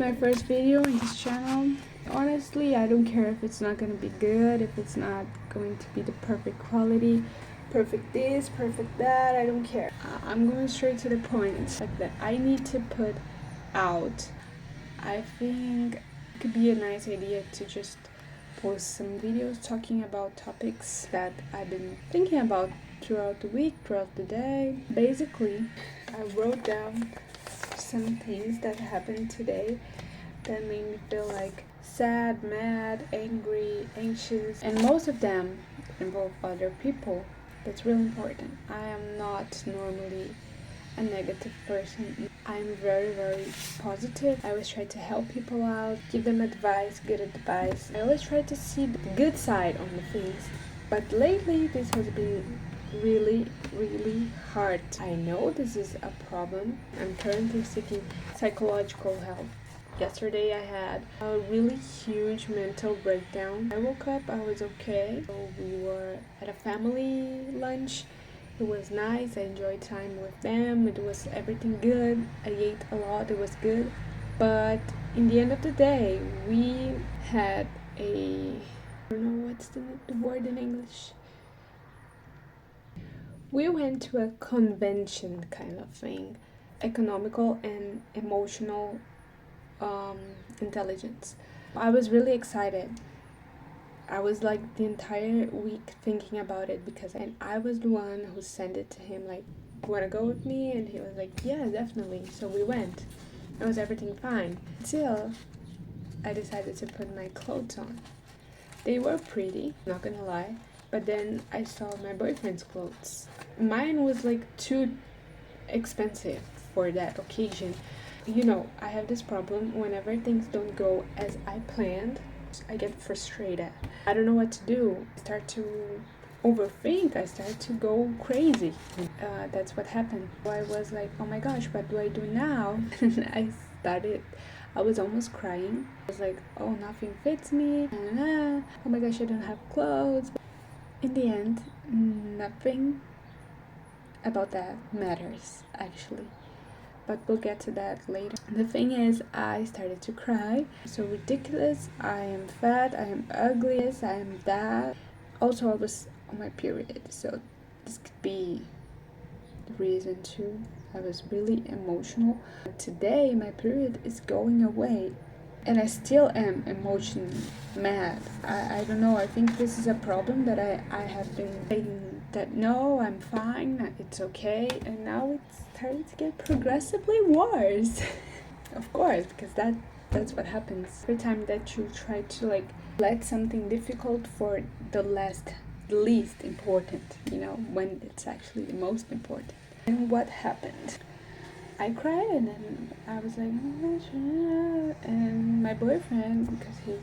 my first video in this channel. Honestly, I don't care if it's not gonna be good, if it's not going to be the perfect quality, perfect this, perfect that, I don't care. I'm going straight to the point. Like that I need to put out. I think it could be a nice idea to just post some videos talking about topics that I've been thinking about throughout the week, throughout the day. Basically, I wrote down some things that happened today that made me feel like sad, mad, angry, anxious, and most of them involve other people. That's really important. I am not normally a negative person. I'm very, very positive. I always try to help people out, give them advice, good advice. I always try to see the good side on the things. But lately, this has been really, really hard. I know this is a problem. I'm currently seeking psychological help. Yesterday I had a really huge mental breakdown. I woke up, I was okay. So we were at a family lunch. It was nice. I enjoyed time with them. It was everything good. I ate a lot. It was good. But in the end of the day, we had I don't know what's the word in English. We went to a convention kind of thing, economical and emotional intelligence. I was really excited. I was like the entire week thinking about it because I was the one who sent it to him like, wanna go with me? And he was like, yeah, definitely. So we went. It was everything fine. Until I decided to put my clothes on. They were pretty, not gonna lie. But then I saw my boyfriend's clothes. Mine was like too expensive for that occasion. You know, I have this problem whenever things don't go as I planned. I get frustrated. I don't know what to do. I start to overthink. I start to go crazy. That's what happened. So I was like, oh my gosh, what do I do now? And I was almost crying. I was like, oh, nothing fits me. Oh my gosh, I don't have clothes. In the end, nothing about that matters, actually. But we'll get to that later. The thing is, I started to cry. So ridiculous. I am fat. I am ugly. I am that. Also, I was on my period. So this could be the reason too. I was really emotional. Today, my period is going away. And I still am emotionally mad. I don't know. I think this is a problem that I have been saying that no, I'm fine, it's okay. And now it's starting to get progressively worse. Of course, because that's what happens. Every time that you try to like let something difficult for the least important, you know, when it's actually the most important. And what happened? I cried and then I was like, oh gosh, and my boyfriend, because he's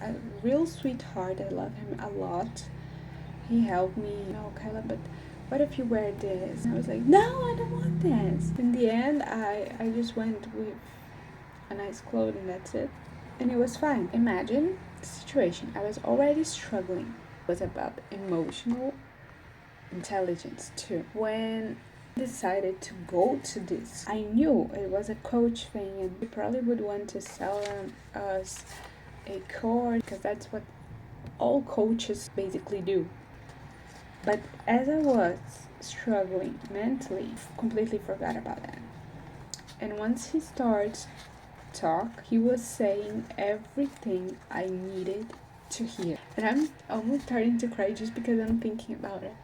a real sweetheart, I love him a lot. He helped me, you know, Kyla, but what if you wear this? And I was like, no, I don't want this. In the end, I just went with a nice clothes and that's it. And it was fine. Imagine the situation. I was already struggling. It was about emotional intelligence too. When decided to go to this, I knew it was a coach thing and he probably would want to sell us a course because that's what all coaches basically do. But as I was struggling mentally, completely forgot about that. And once he starts talk, he was saying everything I needed to hear. And I'm almost starting to cry just because I'm thinking about it.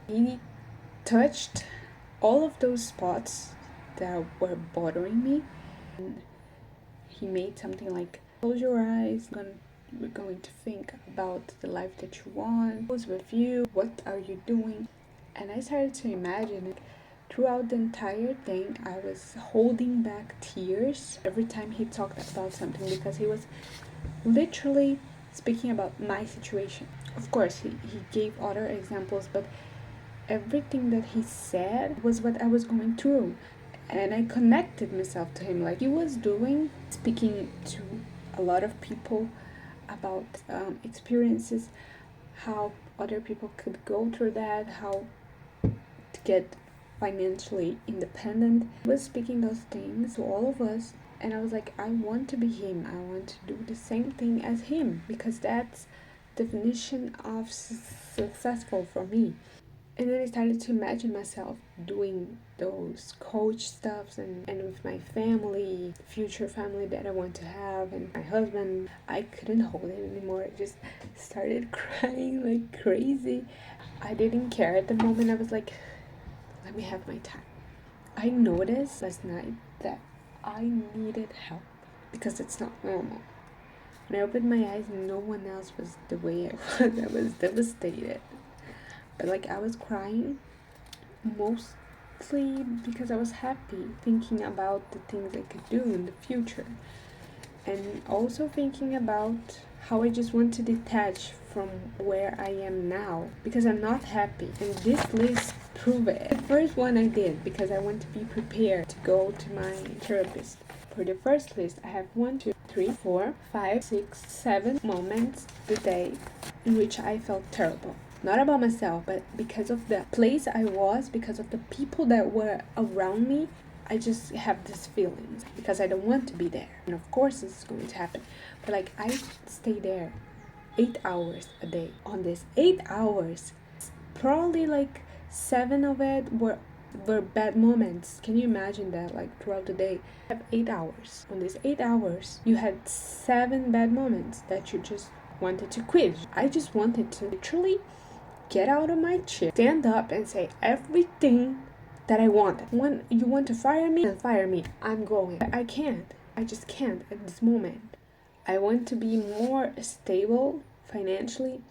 He touched all of those spots that were bothering me. And he made something like, close your eyes, we're going to think about the life that you want, who's with you, what are you doing? And I started to imagine it. Throughout the entire thing, I was holding back tears every time he talked about something because he was literally speaking about my situation. Of course, he gave other examples, but everything that he said was what I was going through. And I connected myself to him like he was doing, speaking to a lot of people about experiences, how other people could go through that, how to get financially independent. He was speaking those things to all of us, And I was like, I want to be him. I want to do the same thing as him because that's definition of successful for me. And then I started to imagine myself doing those coach stuffs and with my family, future family that I want to have, and my husband. I couldn't hold it anymore. I just started crying like crazy. I didn't care at the moment. I was like, let me have my time. I noticed last night that I needed help because it's not normal. When I opened my eyes, no one else was the way I was. I was devastated. But like I was crying mostly because I was happy, thinking about the things I could do in the future. And also thinking about how I just want to detach from where I am now because I'm not happy. And this list prove it. The first one I did because I want to be prepared to go to my therapist. For the first list, I have 1, 2, 3, 4, 5, 6, 7 moments the day in which I felt terrible. Not about myself, but because of the place I was, because of the people that were around me. I just have this feeling because I don't want to be there. And of course this is going to happen. But like I stay there 8 hours a day. On this 8 hours, probably like 7 of it were bad moments. Can you imagine that? Like throughout the day, you have 8 hours. On these 8 hours, you had 7 bad moments that you just wanted to quit. I just wanted to literally get out of my chair, stand up and say everything that I wanted. When you want to fire me, then fire me. I'm going. I can't. I just can't at this moment. I want to be more stable financially,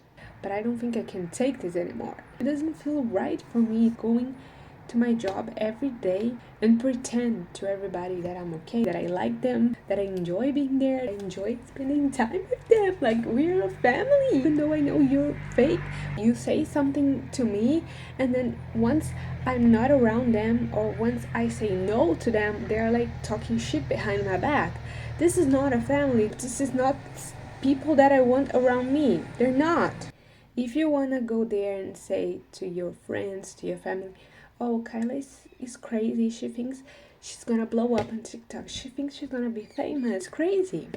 but I don't think I can take this anymore. It doesn't feel right for me going to my job every day and pretend to everybody that I'm okay, that I like them, that I enjoy being there, I enjoy spending time with them. Like we're a family, even though I know you're fake. You say something to me, and then once I'm not around them or once I say no to them, they're like talking shit behind my back. This is not a family. This is not people that I want around me. They're not. If you want to go there and say to your friends, to your family, oh, Kyla is crazy. She thinks she's gonna blow up on TikTok. She thinks she's gonna be famous. Crazy.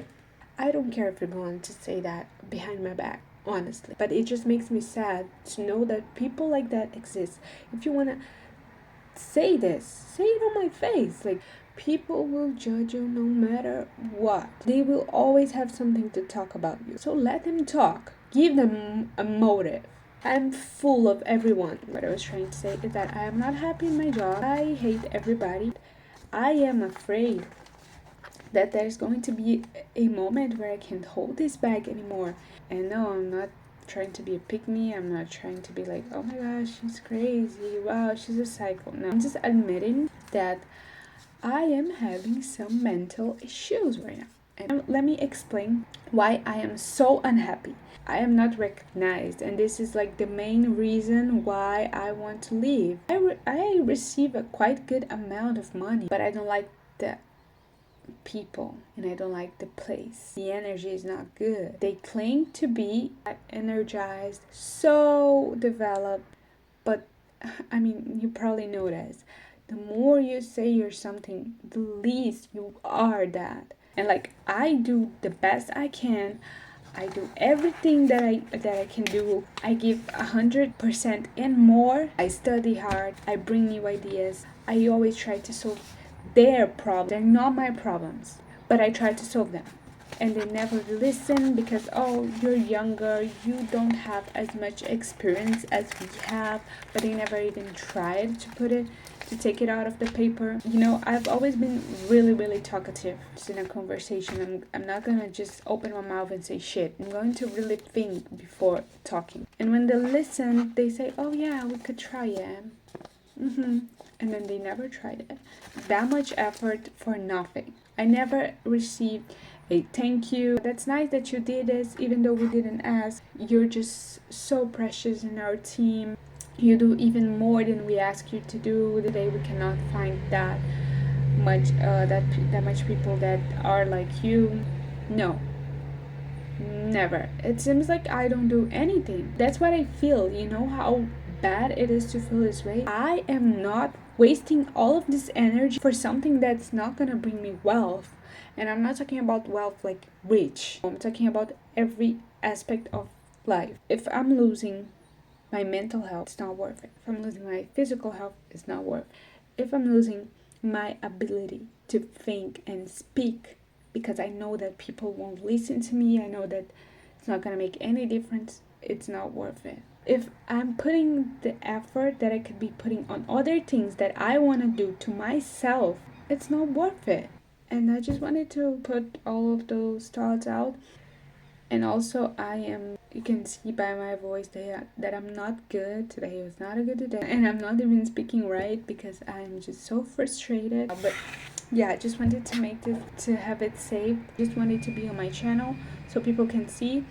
I don't care if you're going to say that behind my back, honestly. But it just makes me sad to know that people like that exist. If you wanna say this, say it on my face. Like, people will judge you no matter what. They will always have something to talk about you. So let them talk. Give them a motive. I'm full of everyone. What I was trying to say is that I am not happy in my job. I hate everybody. I am afraid that there's going to be a moment where I can't hold this bag anymore. And no, I'm not trying to be a pick me. I'm not trying to be like, oh my gosh, she's crazy. Wow, she's a psycho. No, I'm just admitting that I am having some mental issues right now. And let me explain why I am so unhappy. I am not recognized, and this is like the main reason why I want to leave. I receive a quite good amount of money, but I don't like the people and I don't like the place. The energy is not good. They claim to be energized, so developed, but I mean, you probably know this. The more you say you're something, the least you are that. And like I do the best I can. I do everything that I can do. I give 100% and more. I study hard. I bring new ideas. I always try to solve their problems. They're not my problems, but I try to solve them. And they never listen because, oh, you're younger, you don't have as much experience as we have, but they never even tried to take it out of the paper. You know, I've always been really, really talkative just in a conversation. I'm not gonna just open my mouth and say shit. I'm going to really think before talking. And when they listen, they say, oh yeah, we could try it. And then they never tried it. That much effort for nothing. I never received a thank you. That's nice that you did this, even though we didn't ask. You're just so precious in our team. You do even more than we ask you to do. Today we cannot find that much people that are like you. No, never. It seems like I don't do anything. That's what I feel. You know how bad it is to feel this way? I am not wasting all of this energy for something that's not gonna bring me wealth. And I'm not talking about wealth like rich, I'm talking about every aspect of life. If I'm losing my mental health, it's not worth it. If I'm losing my physical health, it's not worth it. If I'm losing my ability to think and speak because I know that people won't listen to me, I know that it's not gonna make any difference, it's not worth it. If I'm putting the effort that I could be putting on other things that I want to do to myself, it's not worth it. And I just wanted to put all of those thoughts out. And also, you can see by my voice that I'm not good. Today was not a good day. And I'm not even speaking right because I'm just so frustrated. But yeah, I just wanted to make this, to have it saved. Just wanted to be on my channel so people can see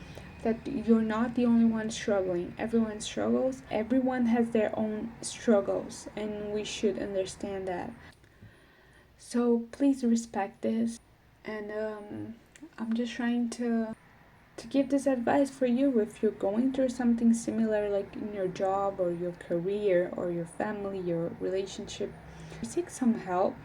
that you're not the only one struggling. Everyone struggles. Everyone has their own struggles, and we should understand that. So please respect this. And I'm just trying to give this advice for you if you're going through something similar, like in your job or your career or your family, your relationship. Seek some help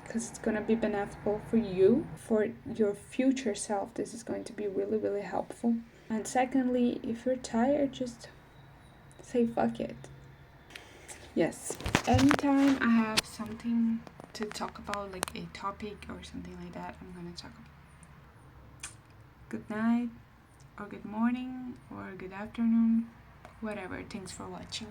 because it's going to be beneficial for you, for your future self. This is going to be really, really helpful. And secondly, if you're tired, just say fuck it. Yes. Anytime I have something to talk about, like a topic or something like that, I'm going to talk about. Good night, or good morning, or good afternoon, whatever. Thanks for watching.